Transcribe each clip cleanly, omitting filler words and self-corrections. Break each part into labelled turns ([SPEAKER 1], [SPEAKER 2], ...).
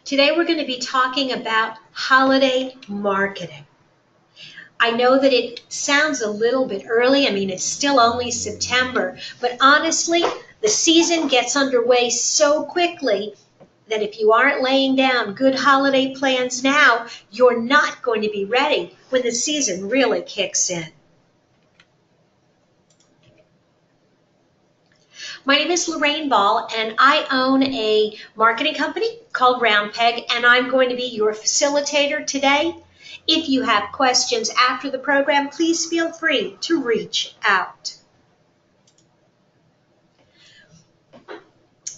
[SPEAKER 1] Today we're going to be talking about holiday marketing. I know that it sounds a little bit early. I mean, it's still only September, but honestly, the season gets underway so quickly that if you aren't laying down good holiday plans now, you're not going to be ready when the season really kicks in. My name is Lorraine Ball, and I own a marketing company called Roundpeg, and I'm going to be your facilitator today. If you have questions after the program, please feel free to reach out.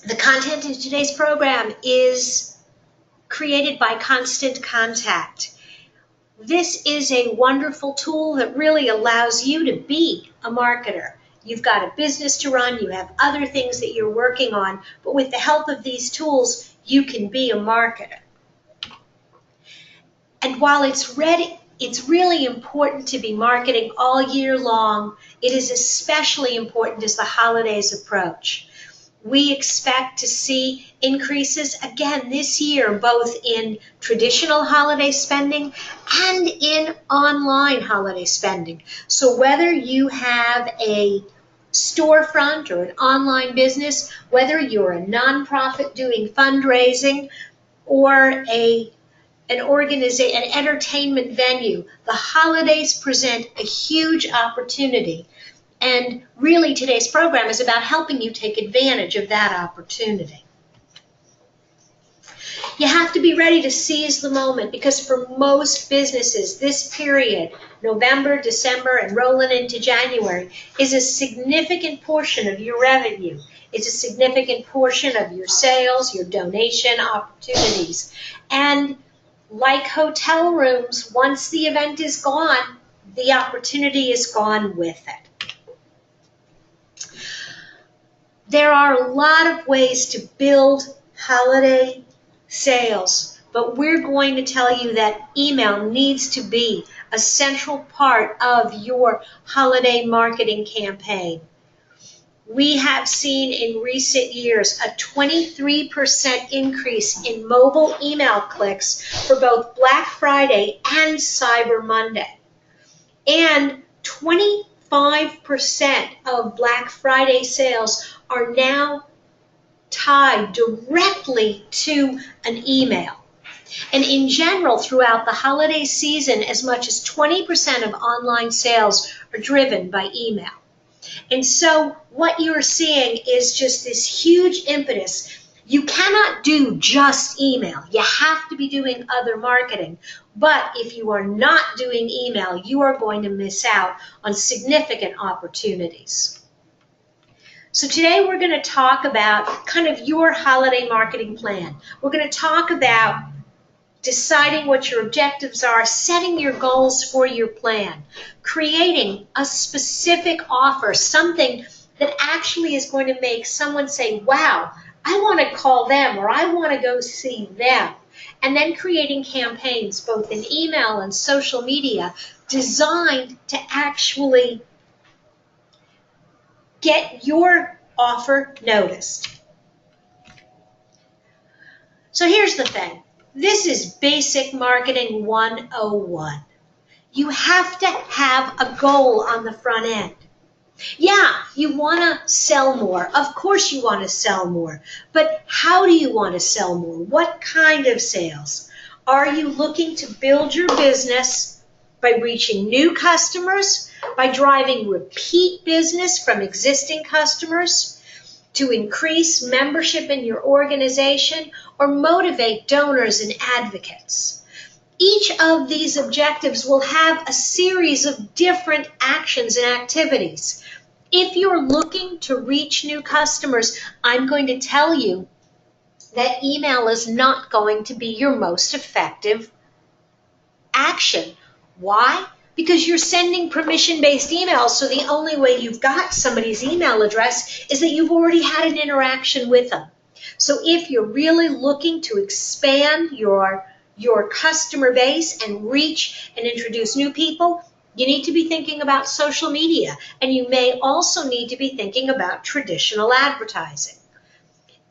[SPEAKER 1] The content in today's program is created by Constant Contact. This is a wonderful tool that really allows you to be a marketer. You've got a business to run, you have other things that you're working on, but with the help of these tools, you can be a marketer. And while it's really important to be marketing all year long, it is especially important as the holidays approach. We expect to see increases again this year, both in traditional holiday spending and in online holiday spending. So whether you have a storefront or an online business, whether you're a nonprofit doing fundraising or an entertainment venue, the holidays present a huge opportunity. And really today's program is about helping you take advantage of that opportunity. You have to be ready to seize the moment because for most businesses, this period, November, December, and rolling into January, is a significant portion of your revenue. It's a significant portion of your sales, your donation opportunities. And like hotel rooms, once the event is gone, the opportunity is gone with it. There are a lot of ways to build holiday sales, but we're going to tell you that email needs to be a central part of your holiday marketing campaign. We have seen in recent years a 23% increase in mobile email clicks for both Black Friday and Cyber Monday. And 25% of Black Friday sales are now tied directly to an email. And in general, throughout the holiday season, as much as 20% of online sales are driven by email. And so what you're seeing is just this huge impetus. You cannot do just email. You have to be doing other marketing. But if you are not doing email, you are going to miss out on significant opportunities. So today we're going to talk about kind of your holiday marketing plan. We're going to talk about deciding what your objectives are, setting your goals for your plan, creating a specific offer, something that actually is going to make someone say, wow, I want to call them or I want to go see them. And then creating campaigns both in email and social media designed to actually get your offer noticed. So here's the thing. This is basic marketing 101. You have to have a goal on the front end. Yeah, you want to sell more. Of course you want to sell more. But how do you want to sell more? What kind of sales? Are you looking to build your business by reaching new customers, by driving repeat business from existing customers, to increase membership in your organization, or motivate donors and advocates? Each of these objectives will have a series of different actions and activities. If you're looking to reach new customers, I'm going to tell you that email is not going to be your most effective action. Why? Because you're sending permission-based emails, so the only way you've got somebody's email address is that you've already had an interaction with them. So if you're really looking to expand your customer base and reach and introduce new people, you need to be thinking about social media, and you may also need to be thinking about traditional advertising.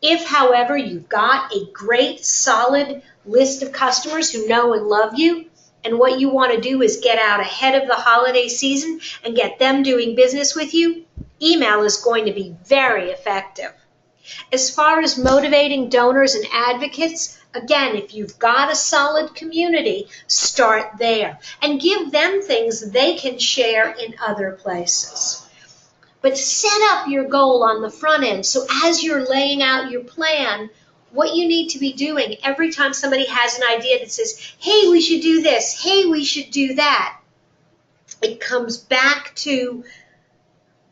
[SPEAKER 1] If, however, you've got a great, solid list of customers who know and love you, and what you want to do is get out ahead of the holiday season and get them doing business with you, email is going to be very effective. As far as motivating donors and advocates, again, if you've got a solid community, start there and give them things they can share in other places. But set up your goal on the front end. So as you're laying out your plan, what you need to be doing every time somebody has an idea that says, hey, we should do this, hey, we should do that, it comes back to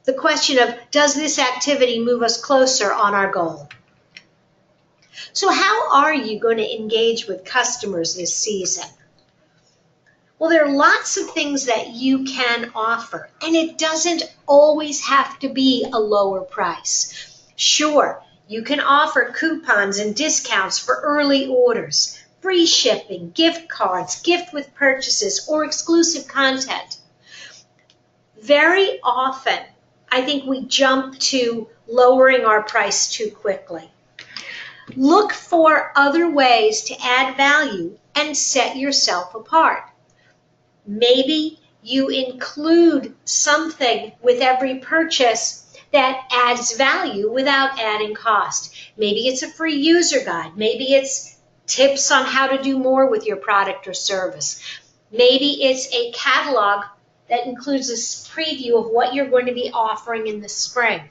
[SPEAKER 1] the question of, does this activity move us closer on our goal? So how are you going to engage with customers this season? Well, there are lots of things that you can offer, and it doesn't always have to be a lower price. Sure, you can offer coupons and discounts for early orders, free shipping, gift cards, gift with purchases, or exclusive content. Very often, I think we jump to lowering our price too quickly. Look for other ways to add value and set yourself apart. Maybe you include something with every purchase that adds value without adding cost. Maybe it's a free user guide. Maybe it's tips on how to do more with your product or service. Maybe it's a catalog that includes a preview of what you're going to be offering in the spring.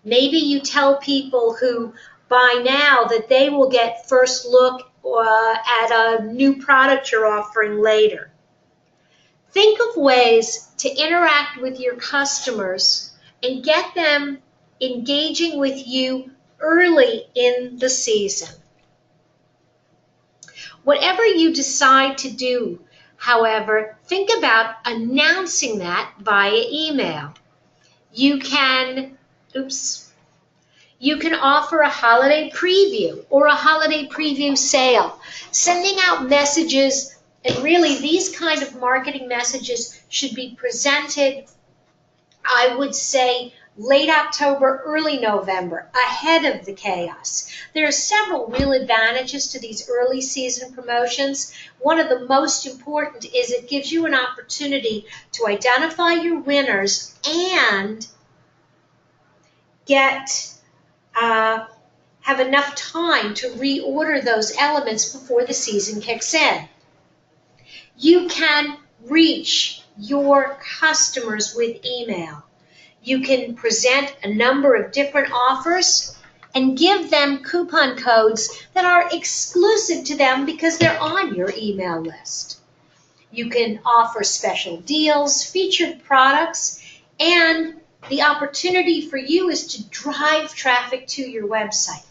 [SPEAKER 1] Maybe you tell people who buy now that they will get first look at a new product you're offering later. Think of ways to interact with your customers and get them engaging with you early in the season. Whatever you decide to do, however, think about announcing that via email. You can offer a holiday preview or a holiday preview sale, sending out messages. And really, these kind of marketing messages should be presented, I would say, late October, early November, ahead of the chaos. There are several real advantages to these early season promotions. One of the most important is it gives you an opportunity to identify your winners and have enough time to reorder those elements before the season kicks in. You can reach your customers with email. You can present a number of different offers and give them coupon codes that are exclusive to them because they're on your email list. You can offer special deals, featured products, and the opportunity for you is to drive traffic to your website.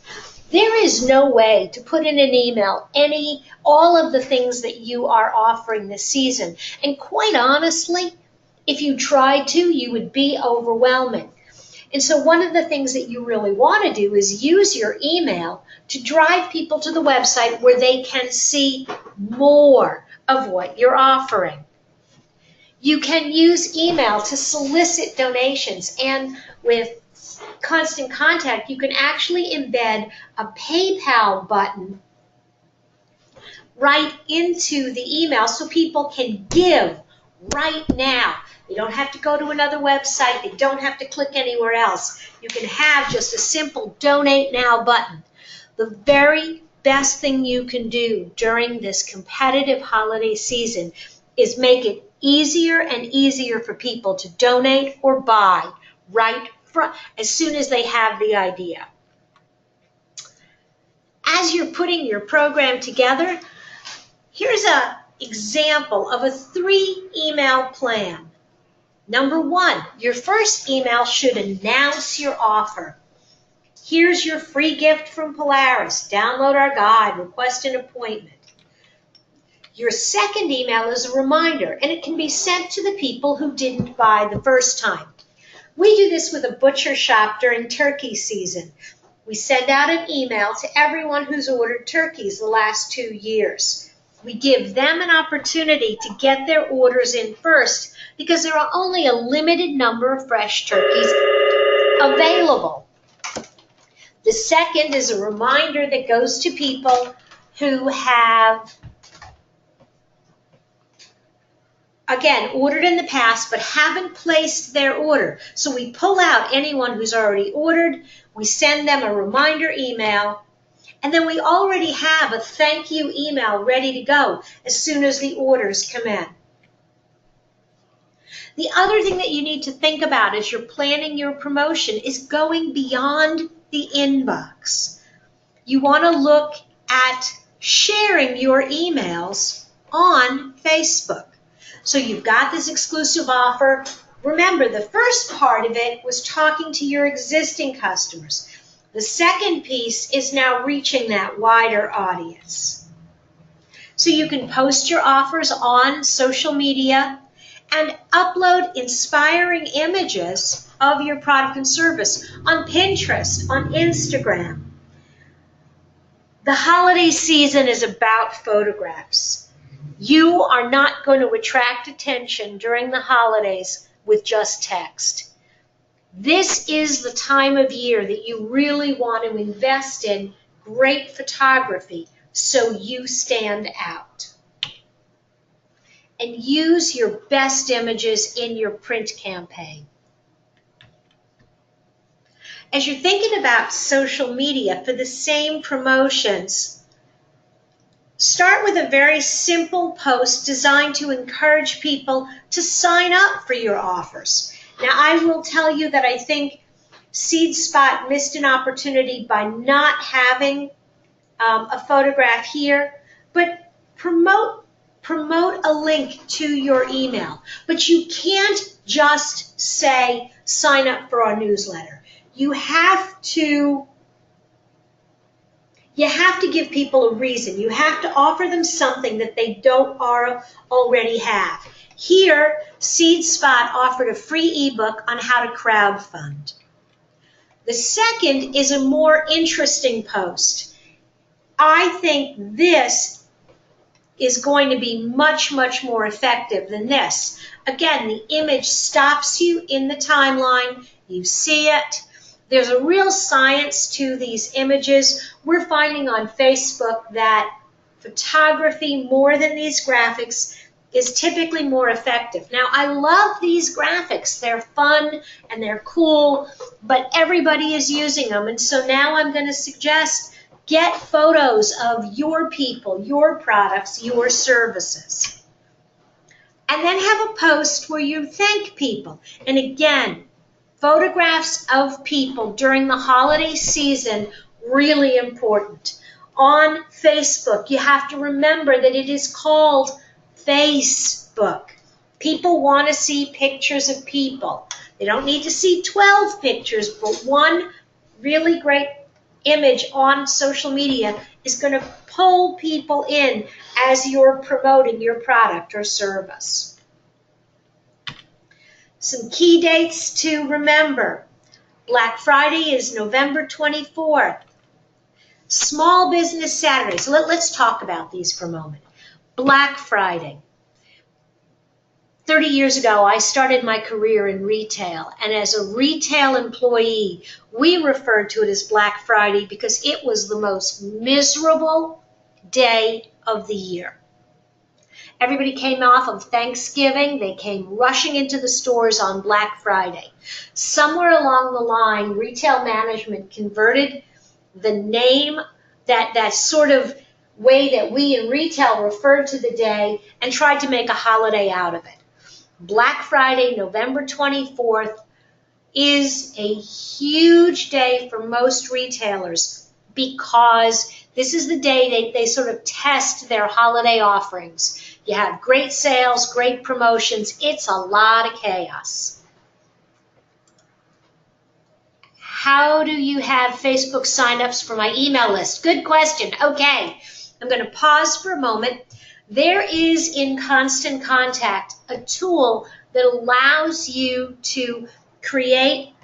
[SPEAKER 1] There is no way to put in an email all of the things that you are offering this season. And quite honestly, if you tried to, you would be overwhelming. And so one of the things that you really want to do is use your email to drive people to the website where they can see more of what you're offering. You can use email to solicit donations, and with Constant Contact, you can actually embed a PayPal button right into the email so people can give right now. They don't have to go to another website. They don't have to click anywhere else. You can have just a simple Donate Now button. The very best thing you can do during this competitive holiday season is make it easier and easier for people to donate or buy right as soon as they have the idea. As you're putting your program together, here's an example of a 3-email plan. Number 1, your first email should announce your offer. Here's your free gift from Polaris. Download our guide, request an appointment. Your second email is a reminder, and it can be sent to the people who didn't buy the first time. We do this with a butcher shop during turkey season. We send out an email to everyone who's ordered turkeys the last 2 years. We give them an opportunity to get their orders in first because there are only a limited number of fresh turkeys available. The second is a reminder that goes to people who have, again, ordered in the past but haven't placed their order. So we pull out anyone who's already ordered, we send them a reminder email, and then we already have a thank you email ready to go as soon as the orders come in. The other thing that you need to think about as you're planning your promotion is going beyond the inbox. You want to look at sharing your emails on Facebook. So you've got this exclusive offer. Remember, the first part of it was talking to your existing customers. The second piece is now reaching that wider audience. So you can post your offers on social media and upload inspiring images of your product and service on Pinterest, on Instagram. The holiday season is about photographs. You are not going to attract attention during the holidays with just text. This is the time of year that you really want to invest in great photography so you stand out. And use your best images in your print campaign. As you're thinking about social media for the same promotions, start with a very simple post designed to encourage people to sign up for your offers. Now, I will tell you that I think SeedSpot missed an opportunity by not having a photograph here, but promote a link to your email. But you can't just say, sign up for our newsletter. You have to give people a reason. You have to offer them something that they don't already have. Here, SeedSpot offered a free ebook on how to crowdfund. The second is a more interesting post. I think this is going to be much, much more effective than this. Again, the image stops you in the timeline. You see it. There's a real science to these images. We're finding on Facebook that photography, more than these graphics, is typically more effective. Now, I love these graphics. They're fun and they're cool, but everybody is using them. And so now I'm going to suggest get photos of your people, your products, your services. And then have a post where you thank people. And again, photographs of people during the holiday season, really important. On Facebook, you have to remember that it is called Facebook. People want to see pictures of people. They don't need to see 12 pictures, but one really great image on social media is going to pull people in as you're promoting your product or service. Some key dates to remember. Black Friday is November 24th. Small Business Saturday. So let's talk about these for a moment. Black Friday. 30 years ago, I started my career in retail, and as a retail employee, we referred to it as Black Friday because it was the most miserable day of the year. Everybody came off of Thanksgiving. They came rushing into the stores on Black Friday. Somewhere along the line, retail management converted the name, that sort of way that we in retail referred to the day, and tried to make a holiday out of it. Black Friday, November 24th, is a huge day for most retailers because this is the day they sort of test their holiday offerings. You have great sales, great promotions. It's a lot of chaos. How do you have Facebook signups for my email list? Good question. Okay, I'm going to pause for a moment. There is in Constant Contact a tool that allows you to create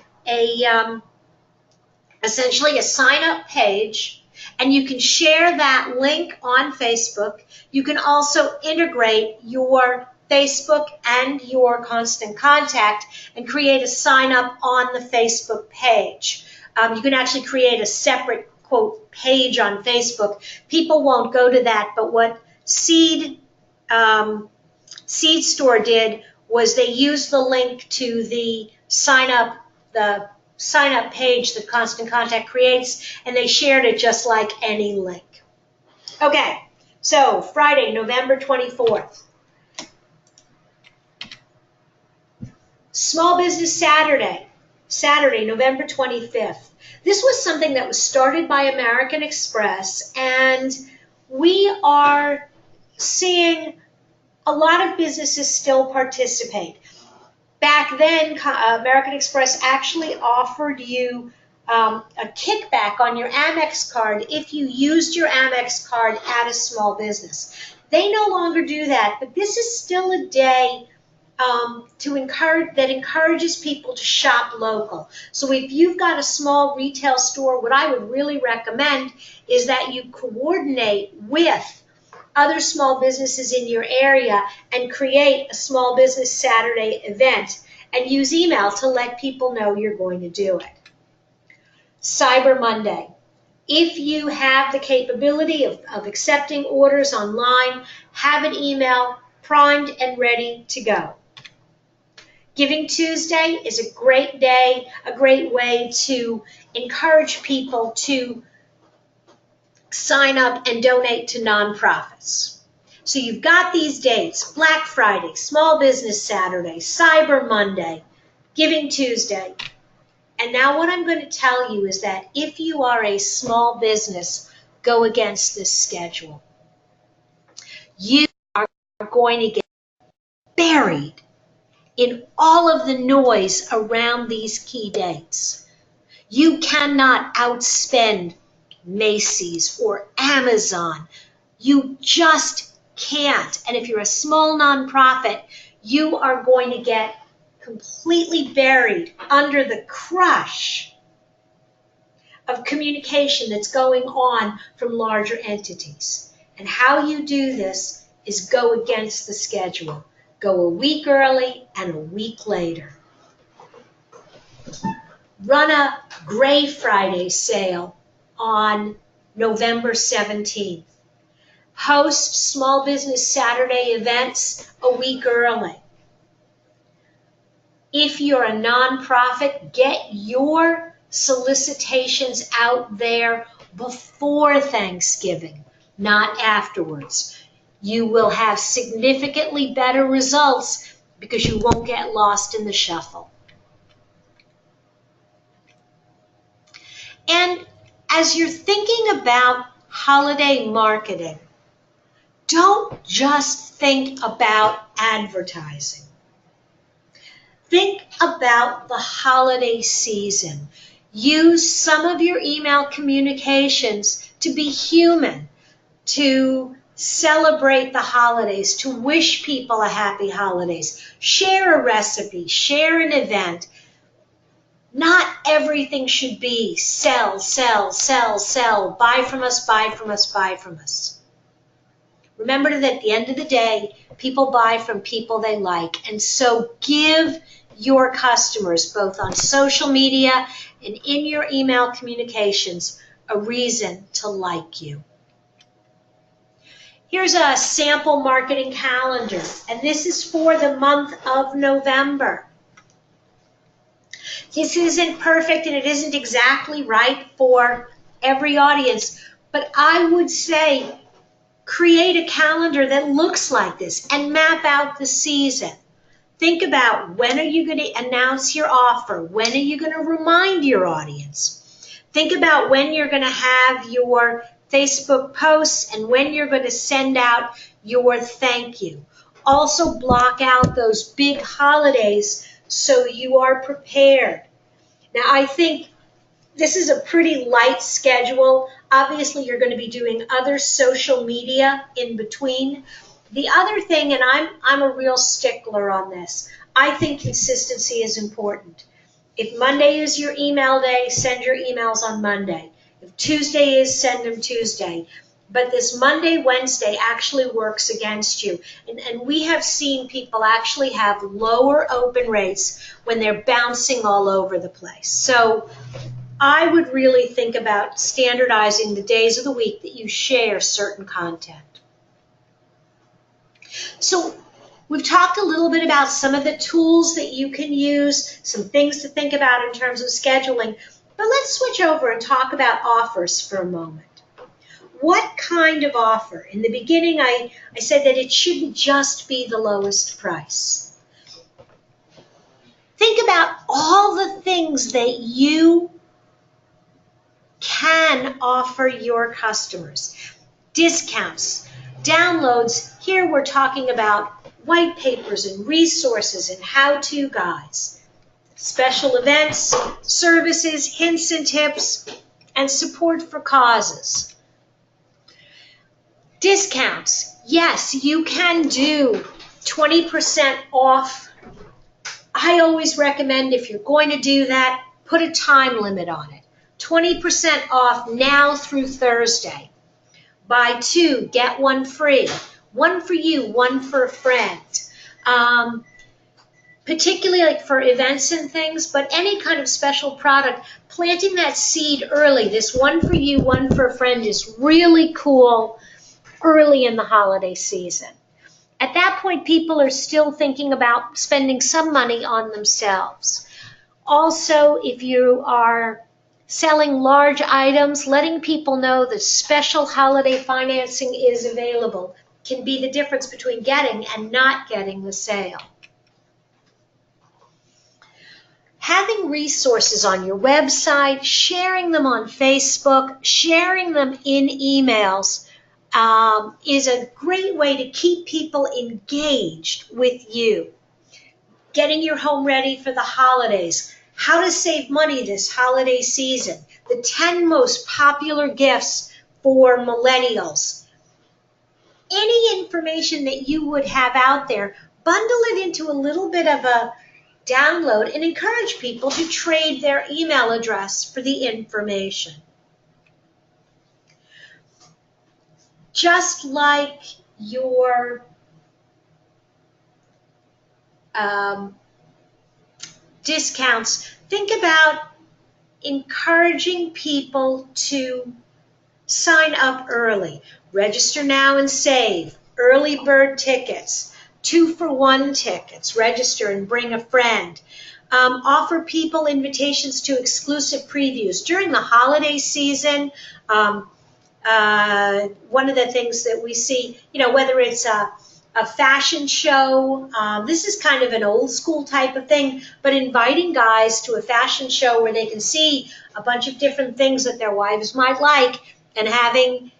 [SPEAKER 1] essentially a sign-up page, and you can share that link on Facebook. You can also integrate your Facebook and your Constant Contact and create a sign-up on the Facebook page. You can actually create a separate, quote, page on Facebook. People won't go to that, but what Seed Store did was they used the link to the sign up page that Constant Contact creates, and they shared it just like any link. Okay, so Friday, November 24th. Small Business Saturday, November 25th. This was something that was started by American Express, and we are seeing a lot of businesses still participate. Back then, American Express actually offered you a kickback on your Amex card if you used your Amex card at a small business. They no longer do that, but this is still a day that encourages people to shop local. So if you've got a small retail store, what I would really recommend is that you coordinate with other small businesses in your area and create a Small Business Saturday event and use email to let people know you're going to do it. Cyber Monday. If you have the capability of accepting orders online, have an email primed and ready to go. Giving Tuesday is a great day, a great way to encourage people to sign up and donate to nonprofits. So you've got these dates: Black Friday, Small Business Saturday, Cyber Monday, Giving Tuesday. And now what I'm going to tell you is that if you are a small business, go against this schedule. You are going to get buried in all of the noise around these key dates. You cannot outspend Macy's or Amazon. You just can't. And if you're a small nonprofit, you are going to get completely buried under the crush of communication that's going on from larger entities. And how you do this is go against the schedule. Go a week early and a week later. Run a Gray Friday sale on November 17th. Host Small Business Saturday events a week early. If you're a nonprofit, get your solicitations out there before Thanksgiving, not afterwards. You will have significantly better results because you won't get lost in the shuffle. And as you're thinking about holiday marketing, don't just think about advertising. Think about the holiday season. Use some of your email communications to be human, to celebrate the holidays, to wish people a happy holidays. Share a recipe, share an event. Not everything should be sell, sell, sell, sell, buy from us, buy from us, buy from us. Remember that at the end of the day, people buy from people they like. And so give your customers, both on social media and in your email communications, a reason to like you. Here's a sample marketing calendar, and this is for the month of November. This isn't perfect and it isn't exactly right for every audience, but I would say create a calendar that looks like this and map out the season. Think about, when are you going to announce your offer? When are you going to remind your audience? Think about when you're going to have your Facebook posts and when you're going to send out your thank you. Also block out those big holidays so you are prepared. Now, I think this is a pretty light schedule. Obviously, you're going to be doing other social media in between. The other thing, and I'm a real stickler on this, I think consistency is important. If Monday is your email day, send your emails on Monday. If Tuesday is, send them Tuesday. But this Monday, Wednesday actually works against you. And we have seen people actually have lower open rates when they're bouncing all over the place. So I would really think about standardizing the days of the week that you share certain content. So we've talked a little bit about some of the tools that you can use, some things to think about in terms of scheduling, but let's switch over and talk about offers for a moment. What kind of offer? In the beginning, I said that it shouldn't just be the lowest price. Think about all the things that you can offer your customers. Discounts, downloads. Here we're talking about white papers and resources and how-to guides. Special events, services, hints and tips, and support for causes. Discounts. Yes, you can do 20% off. I always recommend if you're going to do that, put a time limit on it. 20% off now through Thursday. Buy two, get one free. One for you, one for a friend. Particularly like for events and things, but any kind of special product, planting that seed early, this one for you, one for a friend, is really cool early in the holiday season. At that point, people are still thinking about spending some money on themselves. Also, if you are selling large items, letting people know that special holiday financing is available can be the difference between getting and not getting the sale. Having resources on your website, sharing them on Facebook, sharing them in emails is a great way to keep people engaged with you. Getting your home ready for the holidays, how to save money this holiday season, the 10 most popular gifts for millennials. Any information that you would have out there, bundle it into a little bit of a download and encourage people to trade their email address for the information. Just like your discounts, think about encouraging people to sign up early. Register now and save. Early bird tickets. 2-for-1 tickets. Register and bring a friend. Offer people invitations to exclusive previews. During the holiday season, one of the things that we see, whether it's a fashion show, this is kind of an old school type of thing, but inviting guys to a fashion show where they can see a bunch of different things that their wives might like and having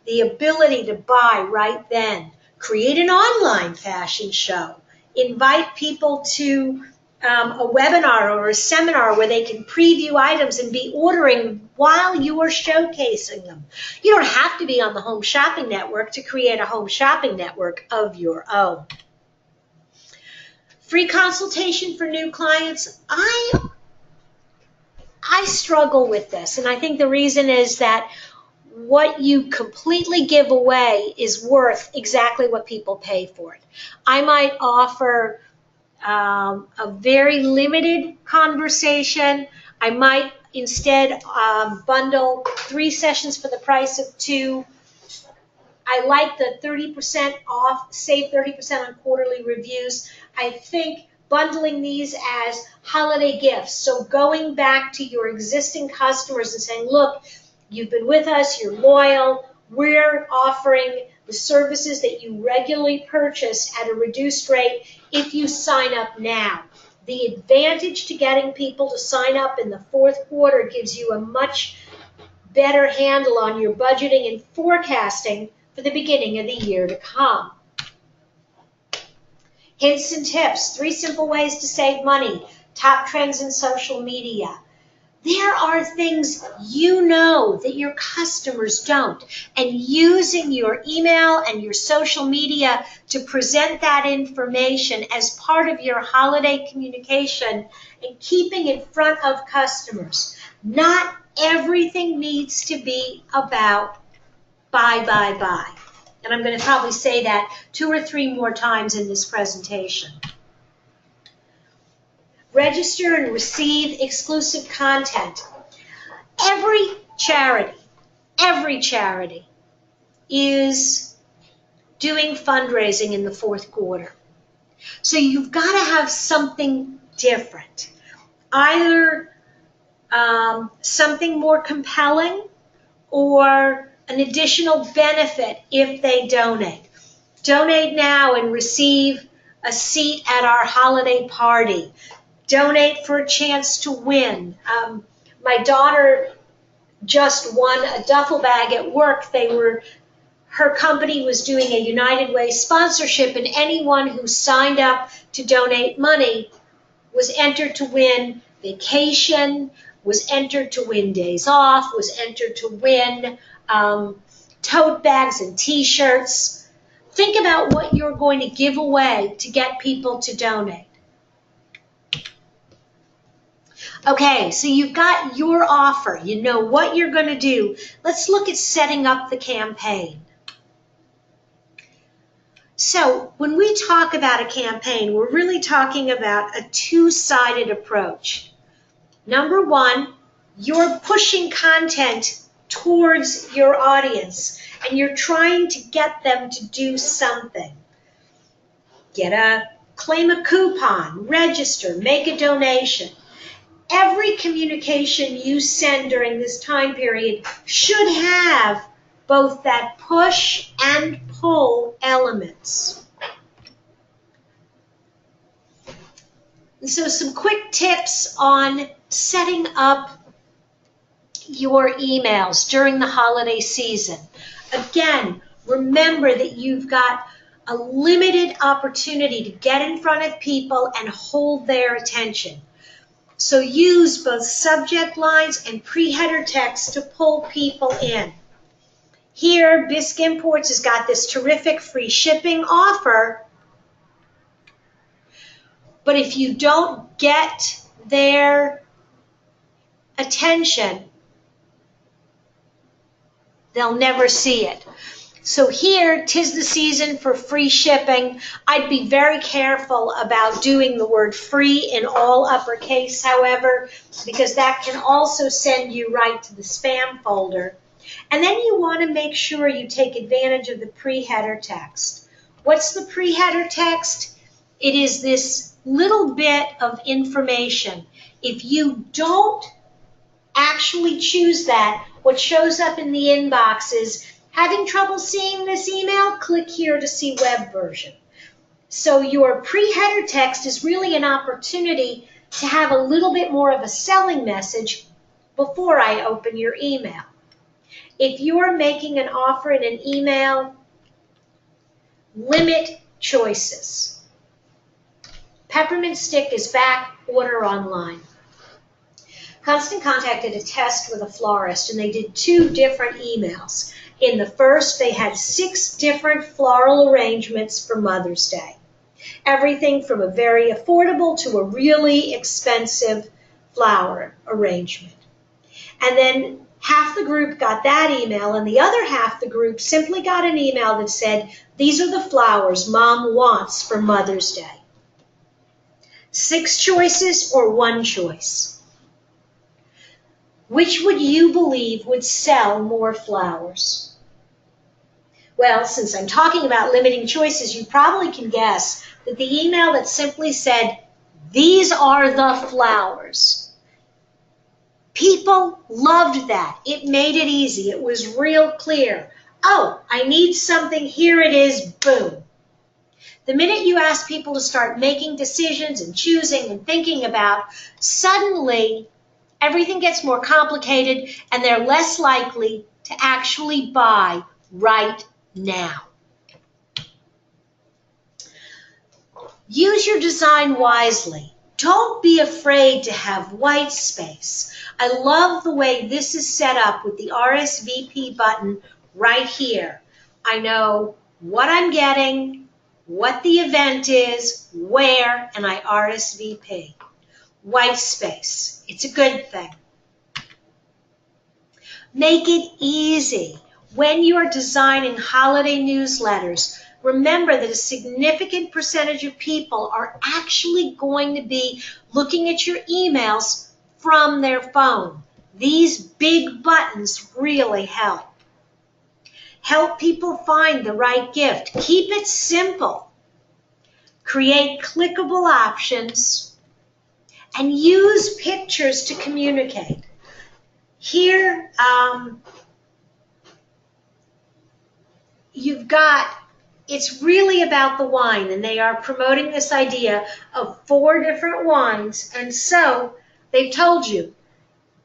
[SPEAKER 1] the ability to buy right then. Create an online fashion show. Invite people to a webinar or a seminar where they can preview items and be ordering while you are showcasing them. You don't have to be on the Home Shopping Network to create a home shopping network of your own. Free consultation for new clients. I struggle with this, and I think the reason is that what you completely give away is worth exactly what people pay for it. I might offer a very limited conversation. I might instead bundle 3 sessions for the price of 2. I like the 30% off, save 30% on quarterly reviews. I think bundling these as holiday gifts. So going back to your existing customers and saying, look, you've been with us, you're loyal, we're offering the services that you regularly purchase at a reduced rate if you sign up now. The advantage to getting people to sign up in the fourth quarter gives you a much better handle on your budgeting and forecasting for the beginning of the year to come. Hints and tips, 3 simple ways to save money, top trends in social media. There are things you know that your customers don't, and using your email and your social media to present that information as part of your holiday communication and keeping in front of customers. Not everything needs to be about buy, buy, buy. And I'm going to probably say that 2 or 3 more times in this presentation. Register and receive exclusive content. Every charity is doing fundraising in the fourth quarter. So you've got to have something different. Either something more compelling or an additional benefit if they donate. Donate now and receive a seat at our holiday party. Donate for a chance to win. My daughter just won a duffel bag at work. Her company was doing a United Way sponsorship, and anyone who signed up to donate money was entered to win vacation, was entered to win days off, was entered to win tote bags and t-shirts. Think about what you're going to give away to get people to donate. Okay, so you've got your offer. You know what you're going to do. Let's look at setting up the campaign. So when we talk about a campaign, we're really talking about a two-sided approach. Number one, you're pushing content towards your audience, and you're trying to get them to do something. Claim a coupon, register, make a donation. Every communication you send during this time period should have both that push and pull elements. And so some quick tips on setting up your emails during the holiday season. Again, remember that you've got a limited opportunity to get in front of people and hold their attention. So use both subject lines and pre-header text to pull people in. Here, Bisque Imports has got this terrific free shipping offer, but if you don't get their attention, they'll never see it. So here, 'tis the season for free shipping. I'd be very careful about doing the word free in all uppercase, however, because that can also send you right to the spam folder. And then you want to make sure you take advantage of the pre-header text. What's the pre-header text? It is this little bit of information. If you don't actually choose that, what shows up in the inbox is, having trouble seeing this email? Click here to see web version. So your pre-header text is really an opportunity to have a little bit more of a selling message before I open your email. If you're making an offer in an email, limit choices. Peppermint Stick is back, order online. Constant Contact did a test with a florist, and they did 2 different emails. In the first, they had 6 different floral arrangements for Mother's Day. Everything from a very affordable to a really expensive flower arrangement. And then half the group got that email, and the other half the group simply got an email that said, these are the flowers Mom wants for Mother's Day. 6 choices or 1 choice? Which would you believe would sell more flowers? Well, since I'm talking about limiting choices, you probably can guess that the email that simply said, these are the flowers. People loved that. It made it easy. It was real clear. Oh, I need something. Here it is. Boom. The minute you ask people to start making decisions and choosing and thinking about, suddenly everything gets more complicated and they're less likely to actually buy right now. Use your design wisely. Don't be afraid to have white space. I love the way this is set up with the RSVP button right here. I know what I'm getting, what the event is, where, and I RSVP. White space. It's a good thing. Make it easy. When you are designing holiday newsletters, remember that a significant percentage of people are actually going to be looking at your emails from their phone. These big buttons really help. Help people find the right gift. Keep it simple. Create clickable options and use pictures to communicate. Here, you've got, it's really about the wine, and they are promoting this idea of 4 different wines. And so they've told you,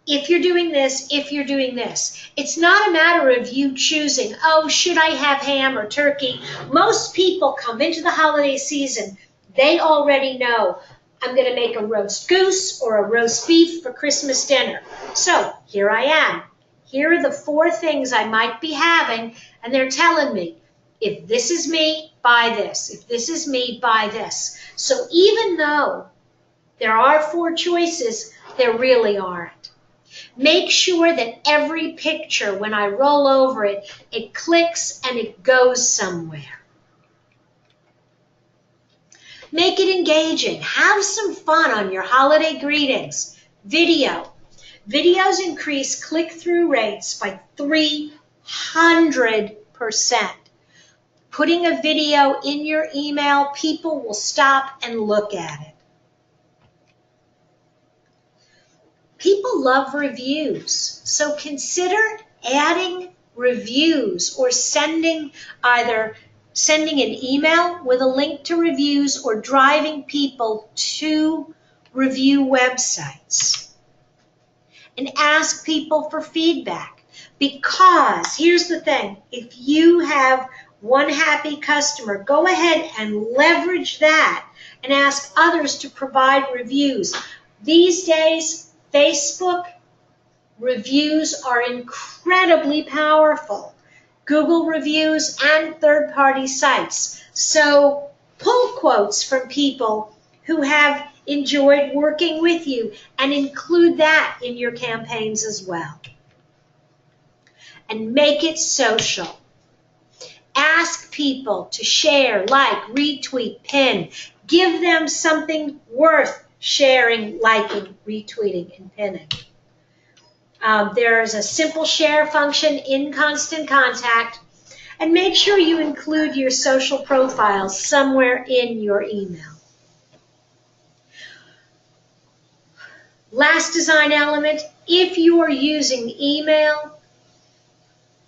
[SPEAKER 1] if you're doing this, if you're doing this. It's not a matter of you choosing, oh, should I have ham or turkey? Most people come into the holiday season, they already know, I'm going to make a roast goose or a roast beef for Christmas dinner. So here I am. Here are the 4 things I might be having, and they're telling me, if this is me, buy this. If this is me, buy this. So even though there are 4 choices, there really aren't. Make sure that every picture, when I roll over it, it clicks and it goes somewhere. Make it engaging. Have some fun on your holiday greetings. Video. Videos increase click-through rates by 300%. Putting a video in your email, people will stop and look at it. People love reviews, so consider adding reviews or either sending an email with a link to reviews or driving people to review websites. And ask people for feedback, because here's the thing, if you have one happy customer, go ahead and leverage that and ask others to provide reviews. These days, Facebook reviews are incredibly powerful. Google reviews and third-party sites. So pull quotes from people who have enjoyed working with you and include that in your campaigns as well. And make it social. Ask people to share, like, retweet, pin. Give them something worth sharing, liking, retweeting, and pinning. There's a simple share function in Constant Contact, and make sure you include your social profiles somewhere in your email. Last design element, if you are using email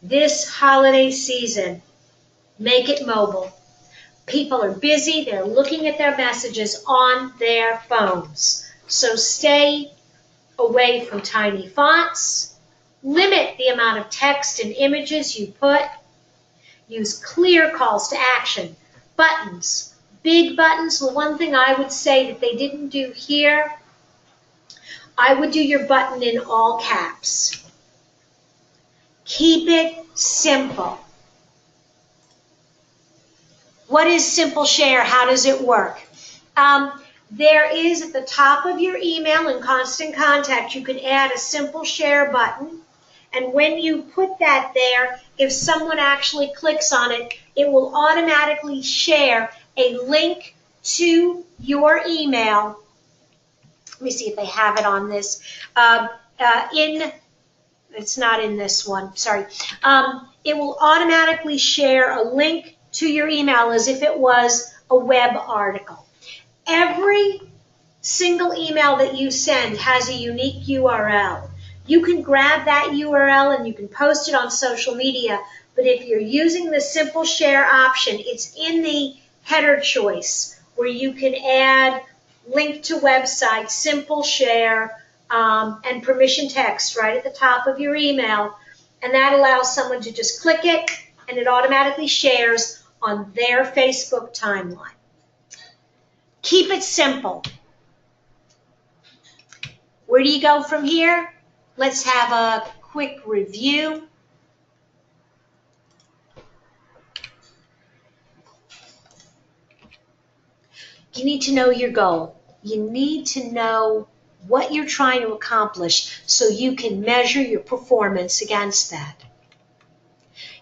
[SPEAKER 1] this holiday season, make it mobile. People are busy, they're looking at their messages on their phones. So stay away from tiny fonts. Limit the amount of text and images you put. Use clear calls to action. Buttons. Big buttons. The one thing I would say that they didn't do here, I would do your button in all caps. Keep it simple. What is Simple Share? How does it work? There is at the top of your email in Constant Contact, you can add a Simple Share button. And when you put that there, if someone actually clicks on it, it will automatically share a link to your email. Let me see if they have it on this. It's not in this one, sorry. It will automatically share a link to your email as if it was a web article. Every single email that you send has a unique URL. You can grab that URL and you can post it on social media, but if you're using the Simple Share option, it's in the header choice where you can add link to website, Simple Share, and permission text right at the top of your email, and that allows someone to just click it and it automatically shares on their Facebook timeline. Keep it simple. Where do you go from here? Let's have a quick review. You need to know your goal. You need to know what you're trying to accomplish so you can measure your performance against that.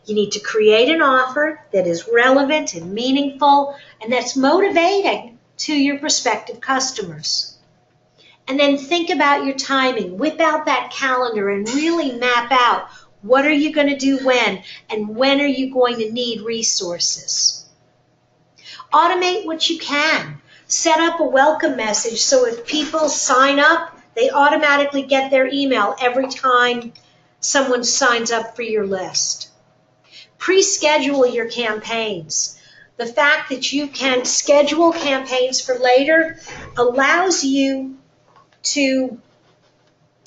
[SPEAKER 1] You need to create an offer that is relevant and meaningful and that's motivating to your prospective customers. And then think about your timing. Whip out that calendar and really map out what are you going to do when, and when are you going to need resources. Automate what you can. Set up a welcome message so if people sign up, they automatically get their email every time someone signs up for your list. Pre-schedule your campaigns. The fact that you can schedule campaigns for later allows you to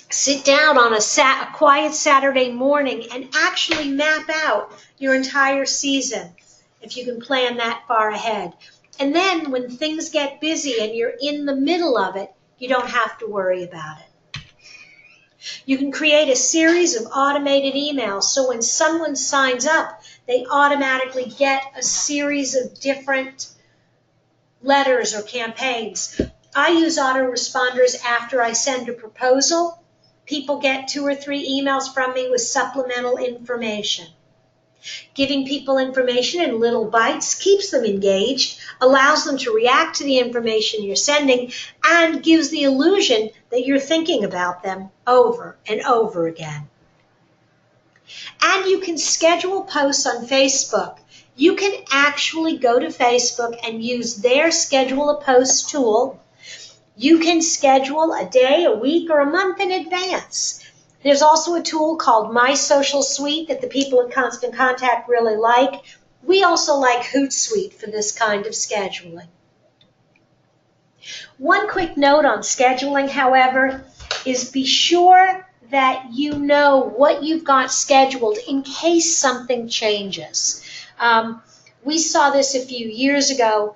[SPEAKER 1] sit down on a quiet Saturday morning and actually map out your entire season, if you can plan that far ahead. And then when things get busy and you're in the middle of it, you don't have to worry about it. You can create a series of automated emails so when someone signs up, they automatically get a series of different letters or campaigns. I use autoresponders after I send a proposal. People get 2 or 3 emails from me with supplemental information. Giving people information in little bites keeps them engaged, allows them to react to the information you're sending, and gives the illusion that you're thinking about them over and over again. And you can schedule posts on Facebook. You can actually go to Facebook and use their Schedule a Post tool. You can schedule a day, a week, or a month in advance. There's also a tool called My Social Suite that the people in Constant Contact really like. We also like Hootsuite for this kind of scheduling. One quick note on scheduling, however, is be sure that you know what you've got scheduled in case something changes. We saw this a few years ago.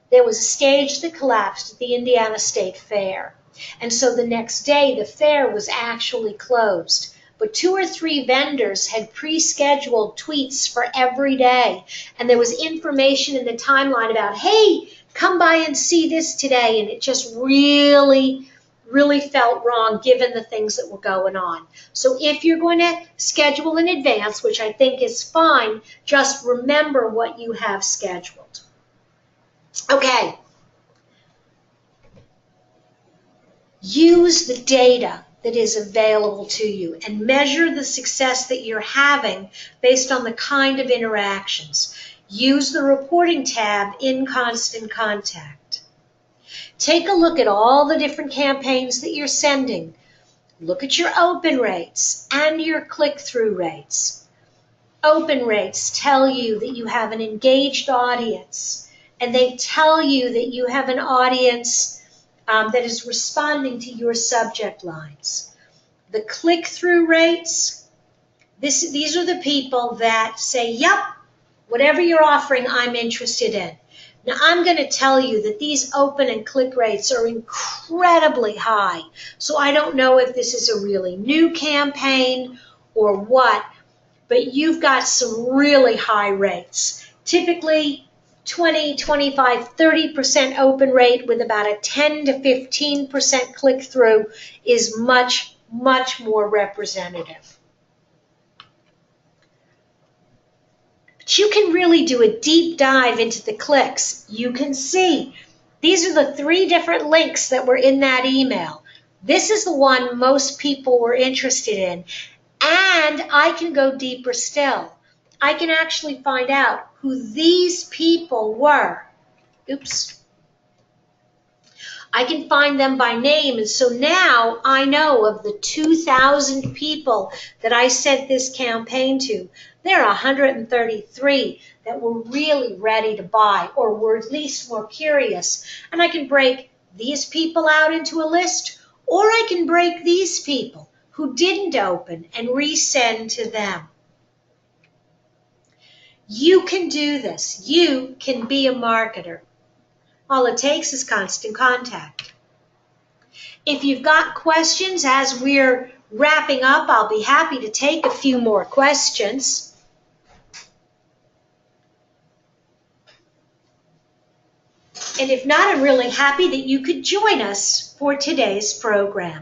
[SPEAKER 1] There was a stage that collapsed at the Indiana State Fair. And so the next day, the fair was actually closed. But 2 or 3 vendors had pre-scheduled tweets for every day. And there was information in the timeline about, hey, come by and see this today. And it just really felt wrong given the things that were going on. So if you're going to schedule in advance, which I think is fine, just remember what you have scheduled. Okay. Use the data that is available to you and measure the success that you're having based on the kind of interactions. Use the reporting tab in Constant Contact. Take a look at all the different campaigns that you're sending. Look at your open rates and your click-through rates. Open rates tell you that you have an engaged audience, and they tell you that you have an audience that is responding to your subject lines. The click-through rates, these are the people that say, yep, whatever you're offering, I'm interested in. Now, I'm going to tell you that these open and click rates are incredibly high. So I don't know if this is a really new campaign or what, but you've got some really high rates. Typically, 20, 25, 30% open rate with about a 10 to 15% click-through is much, much more representative. But you can really do a deep dive into the clicks. You can see these are the 3 different links that were in that email. This is the one most people were interested in. And I can go deeper still. I can actually find out who these people were. Oops. I can find them by name, and so now I know of the 2,000 people that I sent this campaign to, there are 133 that were really ready to buy or were at least more curious. And I can break these people out into a list, or I can break these people who didn't open and resend to them. You can do this. You can be a marketer. All it takes is Constant Contact. If you've got questions as we're wrapping up, I'll be happy to take a few more questions. And if not, I'm really happy that you could join us for today's program.